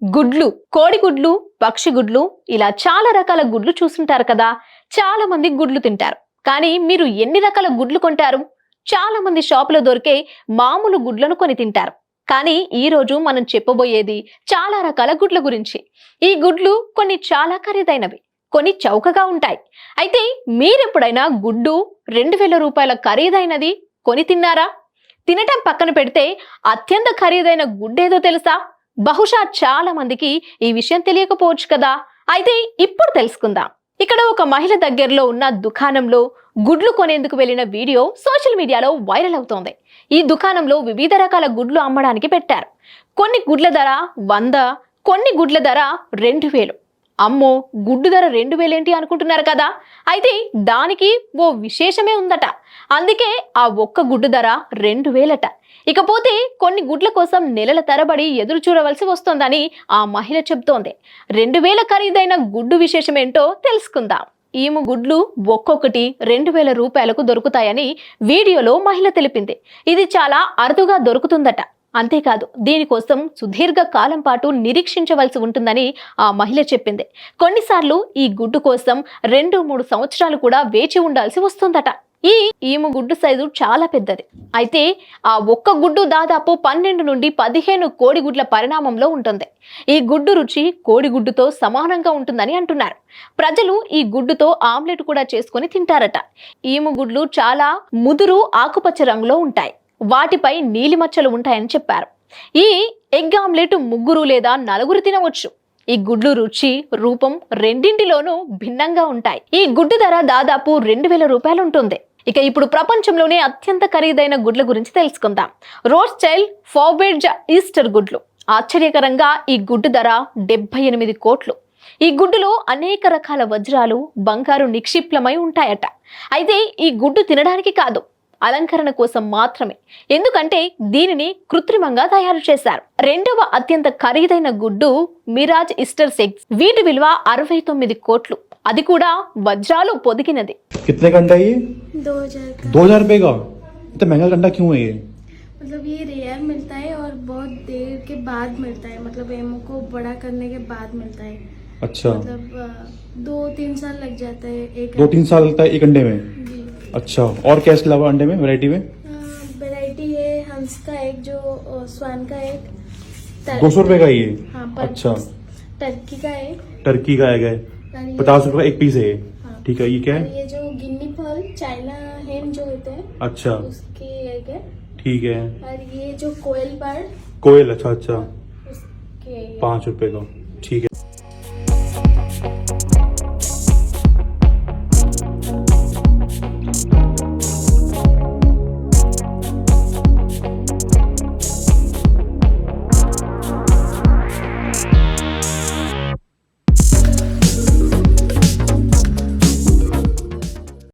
గుడ్లు, కోడిగుడ్లు, పక్షి గుడ్లు ఇలా చాలా రకాల గుడ్లు చూస్తుంటారు కదా. చాలా మంది గుడ్లు తింటారు. కానీ మీరు ఎన్ని రకాల గుడ్లు కొంటారు? చాలా మంది షాపులో దొరికే మామూలు గుడ్లను కొని తింటారు. కానీ ఈ రోజు మనం చెప్పబోయేది చాలా రకాల గుడ్ల గురించి. ఈ గుడ్లు కొన్ని చాలా ఖరీదైనవి, కొన్ని చౌకగా ఉంటాయి. అయితే మీరెప్పుడైనా గుడ్డు 2000 రూపాయల ఖరీదైనది కొని తిన్నారా? తినటం పక్కన పెడితే అత్యంత ఖరీదైన గుడ్డేదో తెలుసా? బహుశా చాలా మందికి ఈ విషయం తెలియకపోవచ్చు కదా. అయితే ఇప్పుడు తెలుసుకుందాం. ఇక్కడ ఒక మహిళ దగ్గరలో ఉన్న దుకాణంలో గుడ్లు కొనేందుకు వెళ్లిన వీడియో సోషల్ మీడియాలో వైరల్ అవుతోంది. ఈ దుకాణంలో వివిధ రకాల గుడ్లు అమ్మడానికి పెట్టారు. కొన్ని గుడ్ల ధర 100, కొన్ని గుడ్ల ధర 2000. అమ్మో, గుడ్డు ధర 2000 ఏంటి అనుకుంటున్నారు కదా. అయితే దానికి ఓ విశేషమే ఉందట. అందుకే ఆ ఒక్క గుడ్డు ధర 2000. ఇకపోతే కొన్ని గుడ్ల కోసం నెలల తరబడి ఎదురు చూడవలసి వస్తోందని ఆ మహిళ చెబుతోంది. 2000 ఖరీదైన గుడ్డు విశేషమేంటో తెలుసుకుందాం. ఈమె గుడ్లు ఒక్కొక్కటి 2000 రూపాయలకు దొరుకుతాయని వీడియోలో మహిళ తెలిపింది. ఇది చాలా అరుదుగా దొరుకుతుందట. అంతేకాదు, దీనికోసం సుదీర్ఘ కాలం పాటు నిరీక్షించవలసి ఉంటుందని ఆ మహిళ చెప్పింది. కొన్నిసార్లు ఈ గుడ్డు కోసం 2-3 సంవత్సరాలు కూడా వేచి ఉండాల్సి వస్తుందట. ఈమె గుడ్డు సైజు చాలా పెద్దది. అయితే ఆ ఒక్క గుడ్డు దాదాపు 12 నుండి 15 కోడిగుడ్ల పరిణామంలో ఉంటుంది. ఈ గుడ్డు రుచి కోడిగుడ్డుతో సమానంగా ఉంటుందని అంటున్నారు. ప్రజలు ఈ గుడ్డుతో ఆమ్లెట్ కూడా చేసుకొని తింటారట. ఈమె గుడ్లు చాలా ముదురు ఆకుపచ్చ రంగులో ఉంటాయి. వాటిపై నీలిమచ్చలు ఉంటాయని చెప్పారు. ఈ ఎగ్ ఆమ్లెట్ 3 లేదా 4 తినవచ్చు. ఈ గుడ్లు రుచి, రూపం రెండింటిలోనూ భిన్నంగా ఉంటాయి. ఈ గుడ్డు ధర దాదాపు 2000 రూపాయలు ఉంటుంది. ఇక ఇప్పుడు ప్రపంచంలోనే అత్యంత ఖరీదైన గుడ్ల గురించి తెలుసుకుందాం. రోస్టైల్ ఫార్బెడ్జ్ ఈస్టర్ గుడ్లు. ఆశ్చర్యకరంగా ఈ గుడ్డు ధర 78 కోట్లు. ఈ గుడ్డులో అనేక రకాల వజ్రాలు, బంగారు నిక్షిప్లమై ఉంటాయట. అయితే ఈ గుడ్డు తినడానికి కాదు, అలంకరణ కోసం మాత్రమే. ఎందుకంటే దీనిని కృత్రిమంగా తయారు చేశారు. రెండవ అత్యంత ఖరీదైన గుడ్డు మిరాజ్ ఈస్టర్ ఎగ్స్. వీటి విలువ 69 కోట్లు. అది కూడా వజ్రాలు పొదిగినది. कितने का अंडा ये? 2000 रुपए का। इतना महंगा अंडा क्यों है ये? मतलब ये रेयर मिलता है और बहुत देर के बाद मिलता है, मतलब एमओ को बड़ा करने के बाद मिलता है। अच्छा, मतलब 2-3 साल लग जाता है एक 2-3 साल लगता है एक अंडे में। जी। अच्छा, और क्या इसके अलावा अंडे में वैरायटी में? वैरायटी है हंस का एक, जो स्वान का एक, 200 रुपए का ये? हाँ, अच्छा, टर्की का एक, टर्की का है, और 50 रुपए एक पीस है ये। हाँ। ठीक है, ये क्या और है? ये जो गिन्नी फॉल चाइना हेन जो होते हैं, अच्छा, उसके एक है। ठीक है। और ये जो कोयल बर्ड, कोयल, अच्छा अच्छा, उसके 5 रुपए का। ठीक है।